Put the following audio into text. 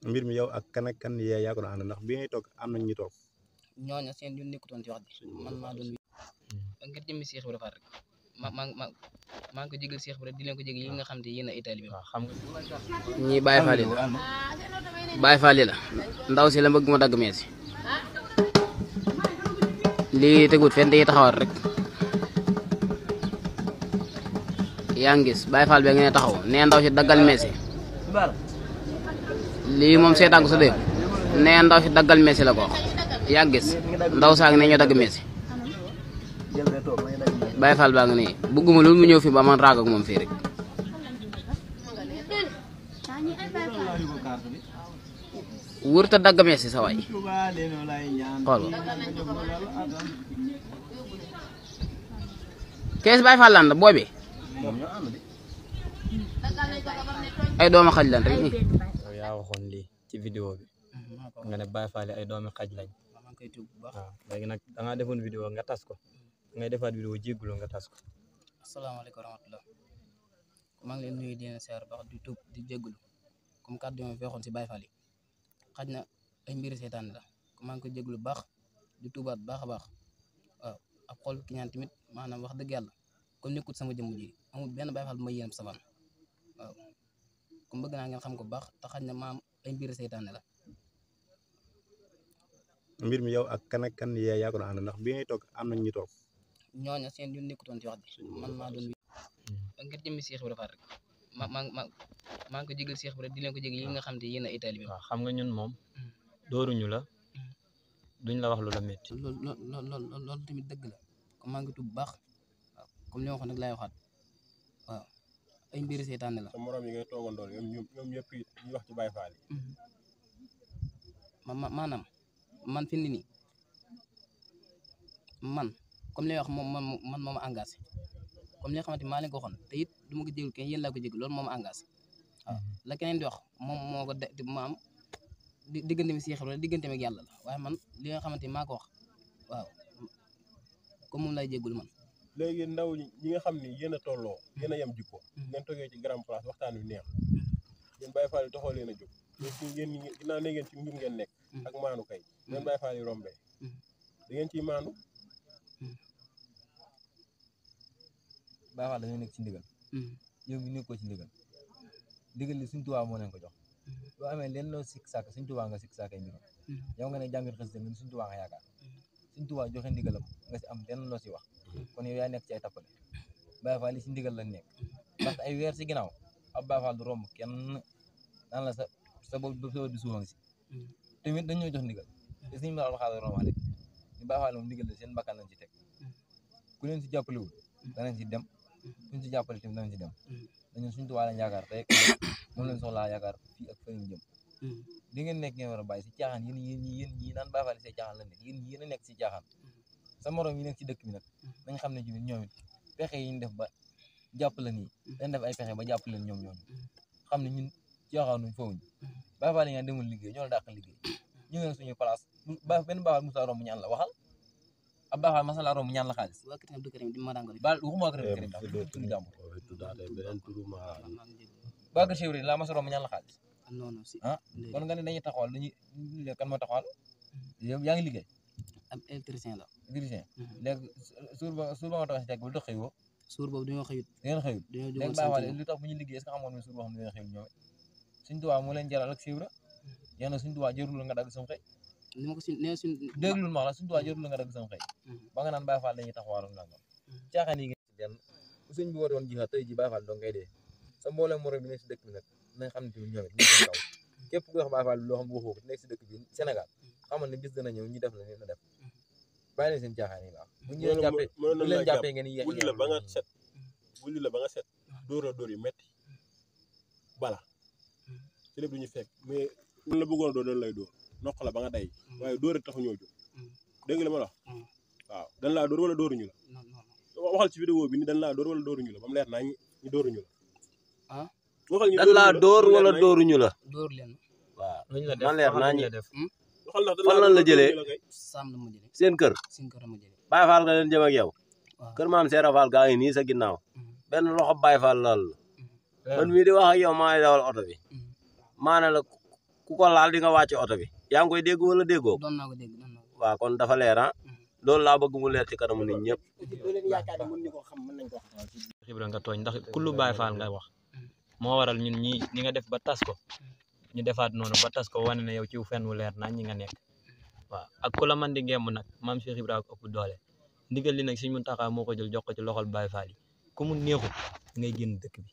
mbir mi yow ak kan yaa ko doon ànd ndax bi ngay toog am nañ ñu toog. ñooñu seen yu nekkutoon ci wax ji man maa doon ngir jëmmi Cheikh Ibra Fall rek maa ngi ko jégal Cheikh Ibra di leen ko jégal yi nga xam te yéen a Italie bi xam nga ñii Baye Fall la ndaw si la bëgg ma dagg meesi lii tegut fenn day taxawat rek yaa ngi gis Baye Fall bi nga ne taxaw nee ndaw si daggal meesi lii moom seetaan ko sa dégg nee ndaw si daggal meesi la ko wax yaa ngi gis ndaw saa ngi ne ñoo dagg meesi Baye Fall baa ngi nii bëgguma loolu mu ñëw fi ba man raag ak moom fii rek wërta dagg meesi sa waay xool kees Baye Fall lan la boobi ay doomu xaj lan rek nii yaa waxoon lii ci vidéo bi nga ne Baye Fall ay doomu xaj lañ waaw léegi nag da ngaa defoon vidéo nga tas ko ngay defaat vidéo jéggulu nga tas ko. asalaamaaleykum wa rahmatulah maa ngi leen nuyu di leen seer baax di tuub di jéggulu comme kàddu yi ma fi waxoon si Baye Fall yi xaj na ay mbiri seetaan la maa ngi koy jéggulu baax di tuubaat baax a baax waaw ab xol ki ñaan tamit maanaam wax dëgg yàlla comme nekkut sama jëmm ji amul benn Baye Fall bu ma yéenam safaan waaw comme bëgg naa ngeen xam ko baax te xaj na maam ay mbiri seetaan la. mbir mi yow ak kan yaa ko doon ànd ndax bi ngay toog am nañ ñu toog. ñooñu seen yu nekkutoon ci wax ji man maa doon ngir jëmmi Cheikh Ibra Fall rek maa ngi ko jégal Cheikh Ibra di leen ko jégal yi nga xam te yéen a Italie bi waaw xam nga ñun moom dooruñu la duñ la wax lu la métti. loolu tamit dëgg la comme maa ngi tuub bu baax waaw comme li ma waxoon nag laay waxaat waaw ay mbiri seetaan la. sa morom yi ngay toogandoon ñoom ñëpp ñu wax ci Baye Fall yi. maanaam man fi ni nii man comme li wax moom man moo ma engagé comme li nga xamante maa leen ko waxoon te it du ma ko jégalu kenn yéen laa ko jégalu loolu moo ma engagé waaw la keneen di wax moom moo ko de maam diggante mi Cheikh Ibra diggante mi ak yàlla la waaye man li nga xamante maa ko wax waaw comme moom lay jégalu man. léegi ndaw ñi nga xam ni yéen a tolloo yéen a yem jikko ngeen toogee ci grand place waxtaan wi neex yéen Baye Fall yi taxoo leen a jóg yéen ñi ginnaaw ne ngeen ci mbir ngeen nekk ak maanu kay ngeen Baye Fall yi rombee da ngeen ciy maanu. Baye Fall dañoo nekk ci ndigal yow mi nekkoo ci ndigal li Sëñ Tuubaa moo leen ko jox boo amee leen loo sikk sàkk Sëñ Tuubaa nga sikk sàkk ay mbiram yow nga ne jàngat xasida nga ne Sëñ Tuubaa nga yaakaar Sëñ Tuubaa joxe ndigalam nga si am leen loo si wax kon yow yaa nekk ci ay tappale Baye Fall yi si ndigal lañ nekk ndax ay weer si ginnaaw ab Baye Fall du romb kenn naan la sa bopp bi suufa nga si tamit dañoo jox ndigal te Sëñ Mor Xaadimu Rasuul wax rek ñu Baye Fall moom ndigal la seen bakkan lañ ci teg ku leen si jàppalewul danañ si dem suñ si jàppale tamit danañ si dem dañu Sëñ Tuubaa lañ yaakaar tey moom lañ soxlaa yaakaar fii ak fa ñu jëm di ngeen nekk ngeen war a bàyyi si caaxaan yéen ñi naan Baye Fall see caaxaan lañ nekk yéen a nekk si caaxaan sa morom yi nekk si dëkk bi nag nañ xam ne tamit ñoom it pexe yi ñu def ba jàppale nii dañ def ay pexe ba jàppale ñoom ñooñu xam ne ñun caaxaanuñ fawuñ Baye Fall yi nga demul liggéey ñoo la dàq liggéey ñu ngi suñu place benn Baye Fall musa romb ñaan la waxal ab Baye Fall masala romb ñaan la xaalis waa kër du këram di ma dangal baal waxuma waa kër turu jàmbur waa kër Cheikh la masa romb ñaan la xaalis non si kon nga ne dañuy taxawal dañuy kan moo taxawal yow yaa ngi liggéey ab électricien la électricien léegi suur ba nga tax si teg ba lu tax xëyoo suur boobu dañoo xëyut ngeen xëyut léegi Baye Fall lu tax bu ñu liggéey est-ce que xamoon ne suur boo xam ne dañoo xëyut ñoom Sëñ Tuubaa moo leen jaral ak Cheikh Ibra yéen Sëñ Tuubaa jërul nga dagg sam xëy ni ma ko si nee suñ déglul ma la Sëñ Tuubaa jërul nga dagg sam xëy ba nga naan Baye Fall dañuy taxawal nangam caaxaan yi ngeen benn bu sëñ bi woote woon jihaad tey ji Baye Fall doo ngay dee sa mboolem morom bi nekk si dëkk bi nag nañ xam ne tamit ñoom it ñu seen kaw képp ku wax Baye Fall loo xam waxoo ko nekk si dëkk bi Sénégal xamal ne bis dana ñëw ñu def la na def bàyyi leen seen caaxaan yi baax bu ñu leen jàppee ngeen yéex wulli la ba nga set wulli la ba nga set dóor la dóor yu metti bala ci lépp du ñu fekk mais la bëggoon dóor dañ lay dóor noq la ba nga day waaye dóor rek taxu ñoo jóg dégg nga li ma la wax waaw dañ laa dóor wala dóoruñu la waxal ci vidéo bi ni dañ laa dóor wala dóoruñu la ba mu leer naa ñu dóoruñu la waxal dañ laa dóor wala dóoruñu la dóor leen waaw man leer naa ñu def fan lan la jëlee sam la ma jëlee seen kër seen kër ma jëlee Baye Fall nga leen jëm ak yow kër maam Seera Fall gaa ngi nii sa ginnaaw benn loxo Baye Fall laal la man mii di wax ak yow maa ngi dawal oto bi maa ne la ku ko laal di nga wàcc oto bi yaa ngi koy dégg wala déggoo doon naa ko dégg waaw kon dafa leer ah loolu laa bëgg mu leer ci kanamu nit ñëpp Ibra nga tooñ ndax kullu Baay Faal nga wax moo waral ñun ñi nga def ba tas ko ñu defaat noonu ba tas ko wane ne yow ci fen wu leer nañ ñi nga nekk waaw ak ku la man di ngemb nag maam Cheikh Ibra ko ëpp doole ndigal li nag Sëñ Muntaxa moo ko jël jox ko ci loxol Baay Faal yi ku mu neexut ngay génn dëkk bi